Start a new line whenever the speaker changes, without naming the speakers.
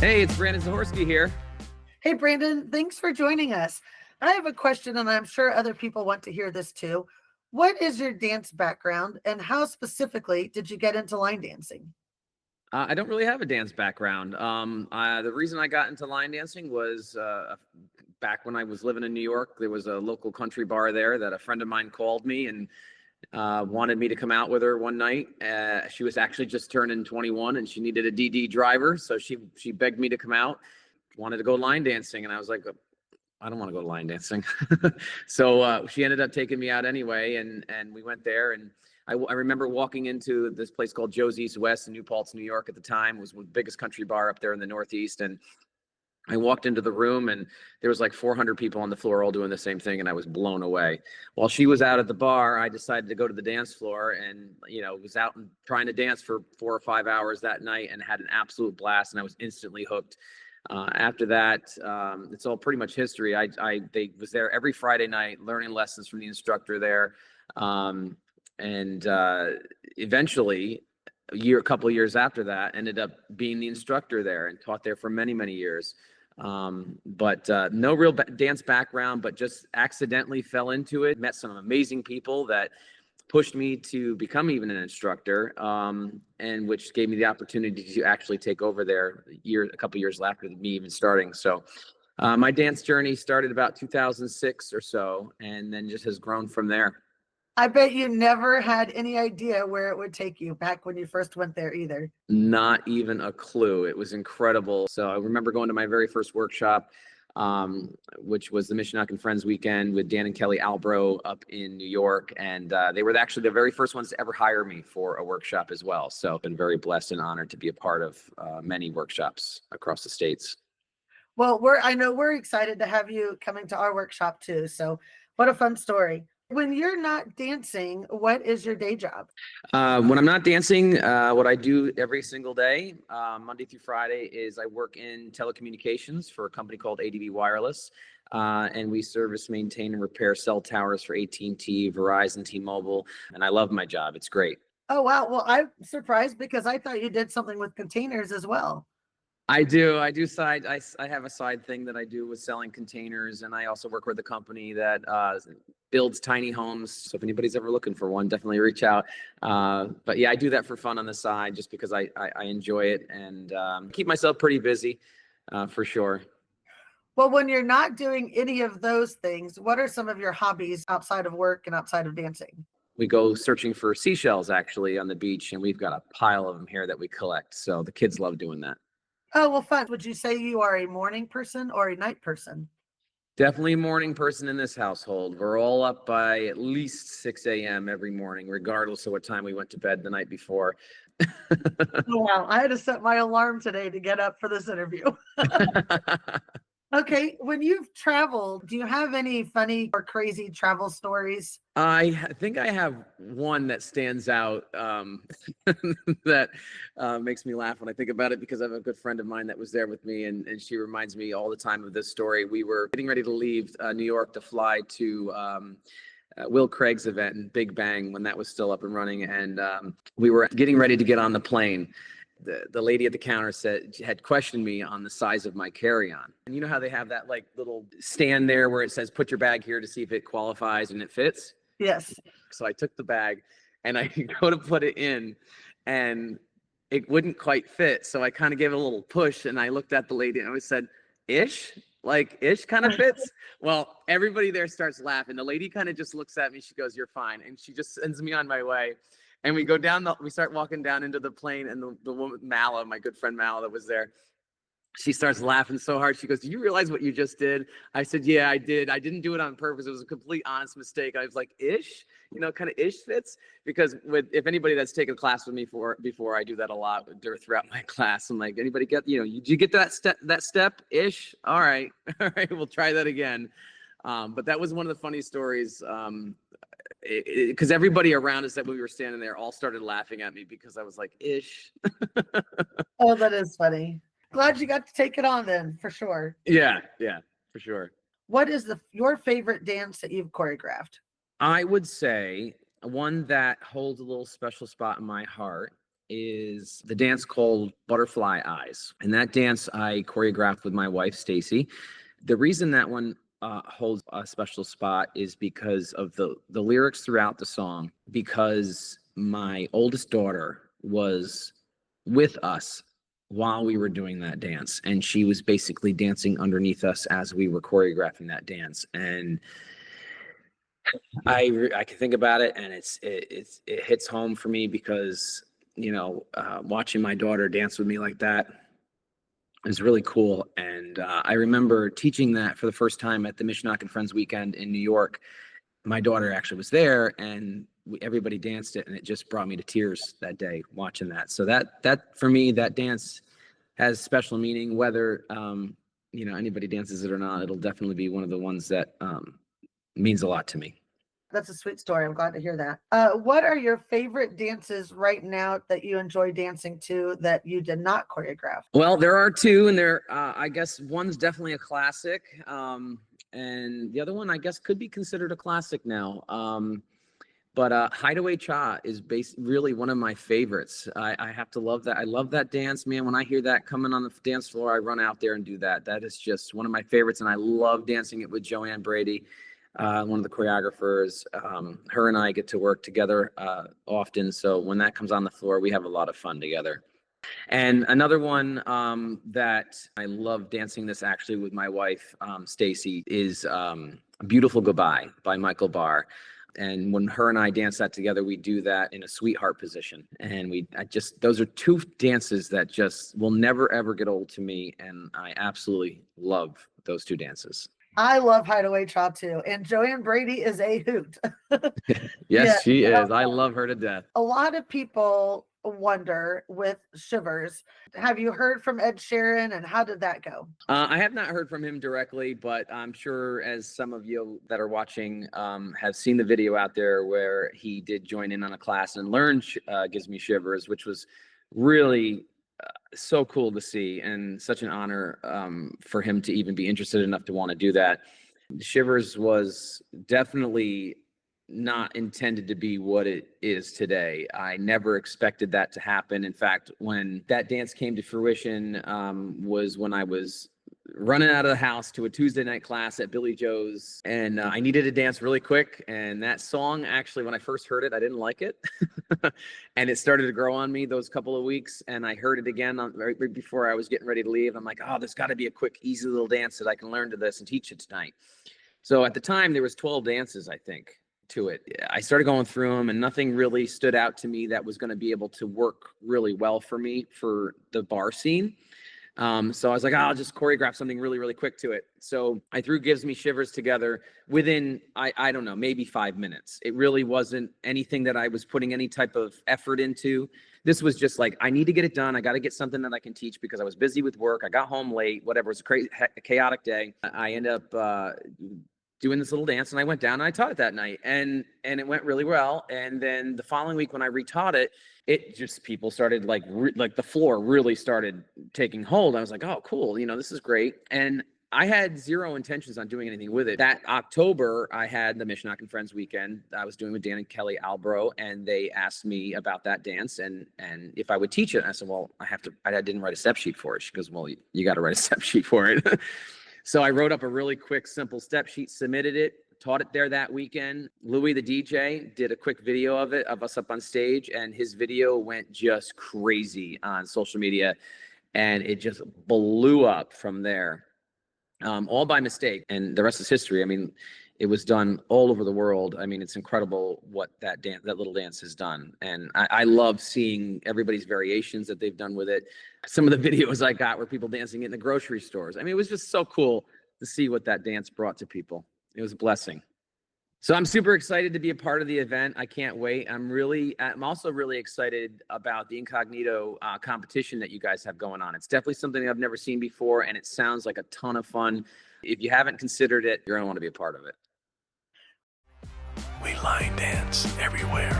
Hey, it's Brandon Zahorsk here.
Hey, Brandon, thanks for joining us. I have a question, and I'm sure other people want to hear this too. What is your dance background, and how specifically did you get into line dancing?
I don't really have a dance background. The reason I got into line dancing was back when I was living in New York. There was a local country bar there that a friend of mine called me and wanted me to come out with her one night. She was actually just turning 21 and she needed a DD driver, so she begged me to come out. Wanted to go line dancing, and I was like, I don't want to go line dancing. So she ended up taking me out anyway, and we went there. And I remember walking into this place called Joe's East West in New Paltz, New York at the time. It was the biggest country bar up there in the Northeast. And I walked into the room and there was like 400 people on the floor all doing the same thing, and I was blown away. While she was out at the bar, I decided to go to the dance floor and, was out and trying to dance for 4 or 5 hours that night and had an absolute blast, and I was instantly hooked. After that, it's all pretty much history. They was there every Friday night learning lessons from the instructor there. And eventually, a couple of years after that, ended up being the instructor there and taught there for many, many years. But no real dance background, but just accidentally fell into it. Met some amazing people that pushed me to become even an instructor, and which gave me the opportunity to actually take over there a couple years after me even starting. So my dance journey started about 2006 or so, and then just has grown from there.
I bet you never had any idea where it would take you back when you first went there either.
Not even a clue. It was incredible. So I remember going to my very first workshop, which was the Missionary and Friends weekend with Dan and Kelly Albro up in New York. And they were actually the very first ones to ever hire me for a workshop as well. So I've been very blessed and honored to be a part of many workshops across the states.
Well, I know we're excited to have you coming to our workshop too. So, what a fun story. When you're not dancing, what is your day job?
When I'm not dancing, what I do every single day, Monday through Friday, is I work in telecommunications for a company called ADV Wireless, and we service, maintain, and repair cell towers for AT&T, Verizon, T-Mobile, and I love my job. It's great.
Oh, wow. Well, I'm surprised because I thought you did something with containers as well.
I do. I have a side thing that I do with selling containers, and I also work with a company that builds tiny homes. So if anybody's ever looking for one, definitely reach out. But yeah, I do that for fun on the side, just because I enjoy it and keep myself pretty busy, for sure.
Well, when you're not doing any of those things, what are some of your hobbies outside of work and outside of dancing?
We go searching for seashells actually on the beach, and we've got a pile of them here that we collect. So the kids love doing that.
Oh, well, fun. Would you say you are a morning person or a night person?
Definitely a morning person in this household. We're all up by at least 6 a.m. every morning, regardless of what time we went to bed the night before.
Oh, wow. I had to set my alarm today to get up for this interview. Okay. When you've traveled, do you have any funny or crazy travel stories?
I think I have one that stands out, that makes me laugh when I think about it, because I have a good friend of mine that was there with me, and she reminds me all the time of this story. We were getting ready to leave New York to fly to Will Craig's event in Big Bang when that was still up and running, and we were getting ready to get on the plane. The lady at the counter had questioned me on the size of my carry-on. And you know how they have that like little stand there where it says, put your bag here to see if it qualifies and it fits?
Yes.
So I took the bag and I go to put it in, and it wouldn't quite fit. So I kind of gave it a little push, and I looked at the lady and I said, ish, like ish kind of fits. Well, everybody there starts laughing. The lady kind of just looks at me. She goes, you're fine. And she just sends me on my way. And we start walking down into the plane, and the woman, Mala, my good friend Mala that was there, she starts laughing so hard. She goes, do you realize what you just did? I said, yeah, I did. I didn't do it on purpose. It was a complete honest mistake. I was like, ish, kind of ish fits. Because if anybody that's taken a class with me before, I do that a lot throughout my class. I'm like, anybody get, did you get that step ish? All right. All right. We'll try that again. But that was one of the funny stories. Because everybody around us that we were standing there all started laughing at me because I was like, ish.
Oh, that is funny. Glad you got to take it on then, for sure.
Yeah, for sure.
What is your favorite dance that you've choreographed?
I would say one that holds a little special spot in my heart is the dance called Butterfly Eyes. And that dance I choreographed with my wife, Stacy. The reason that one holds a special spot is because of the lyrics throughout the song, because my oldest daughter was with us while we were doing that dance, and she was basically dancing underneath us as we were choreographing that dance. And I can think about it, and it hits home for me because watching my daughter dance with me like that is really cool. And I remember teaching that for the first time at the Mishnak and Friends weekend in New York. My daughter actually was there, and everybody danced it, and it just brought me to tears that day watching that. So that for me, that dance has special meaning. Whether anybody dances it or not, it'll definitely be one of the ones that means a lot to me.
That's a sweet story. I'm glad to hear that. What are your favorite dances right now that you enjoy dancing to that you did not choreograph?
Well, there are two, and I guess one's definitely a classic, and the other one I guess could be considered a classic now. But Hideaway Cha is really one of my favorites. I have to love that. I love that dance, man. When I hear that coming on the dance floor, I run out there and do that. That is just one of my favorites, and I love dancing it with Joanne Brady, one of the choreographers. Her and I get to work together often, so when that comes on the floor, we have a lot of fun together. And another one that I love dancing this actually with my wife, Stacy, is Beautiful Goodbye by Michael Barr. And when her and I dance that together, we do that in a sweetheart position. And those are two dances that just will never, ever get old to me. And I absolutely love those two dances.
I love Hideaway Cha too. And Joanne Brady is a hoot.
Yes, she is. I love her to death.
A lot of people wonder with Shivers, have you heard from Ed Sheeran, and how did that go?
I have not heard from him directly, but I'm sure as some of you that are watching have seen the video out there where he did join in on a class and learn Gives Me Shivers, which was really so cool to see, and such an honor for him to even be interested enough to want to do that. Shivers was definitely not intended to be what it is today. I never expected that to happen. In fact, when that dance came to fruition was when I was running out of the house to a Tuesday night class at Billy Joe's, and I needed to dance really quick. And that song, actually, when I first heard it, I didn't like it. And it started to grow on me those couple of weeks. And I heard it again right before I was getting ready to leave. I'm like, oh, there's got to be a quick, easy little dance that I can learn to this and teach it tonight. So at the time, there was 12 dances, I think, to it. I started going through them, and nothing really stood out to me that was going to be able to work really well for me for the bar scene. So I was like, I'll just choreograph something really, really quick to it. So I threw Gives Me Shivers together within, I don't know, maybe 5 minutes. It really wasn't anything that I was putting any type of effort into. This was just like, I need to get it done. I got to get something that I can teach because I was busy with work. I got home late, whatever. It was a chaotic day. I ended up doing this little dance, and I went down and I taught it that night, and it went really well. And then the following week when I retaught it, people started like the floor really started taking hold. I was like, oh, cool. This is great. And I had zero intentions on doing anything with it. That October, I had the Mishnak and Friends weekend I was doing with Dan and Kelly Albro, and they asked me about that dance and if I would teach it. And I said, well, I didn't write a step sheet for it. She goes, well, you got to write a step sheet for it. So I wrote up a really quick, simple step sheet, submitted it, taught it there that weekend. Louis, the DJ, did a quick video of it, of us up on stage, and his video went just crazy on social media, and it just blew up from there, all by mistake. And the rest is history. I mean, it was done all over the world. I mean, it's incredible what that little dance has done. And I love seeing everybody's variations that they've done with it. Some of the videos I got were people dancing in the grocery stores. I mean, it was just so cool to see what that dance brought to people. It was a blessing. So I'm super excited to be a part of the event. I can't wait. I'm also really excited about the Incognito competition that you guys have going on. It's definitely something I've never seen before, and it sounds like a ton of fun. If you haven't considered it, you're going to want to be a part of it.
We line dance everywhere.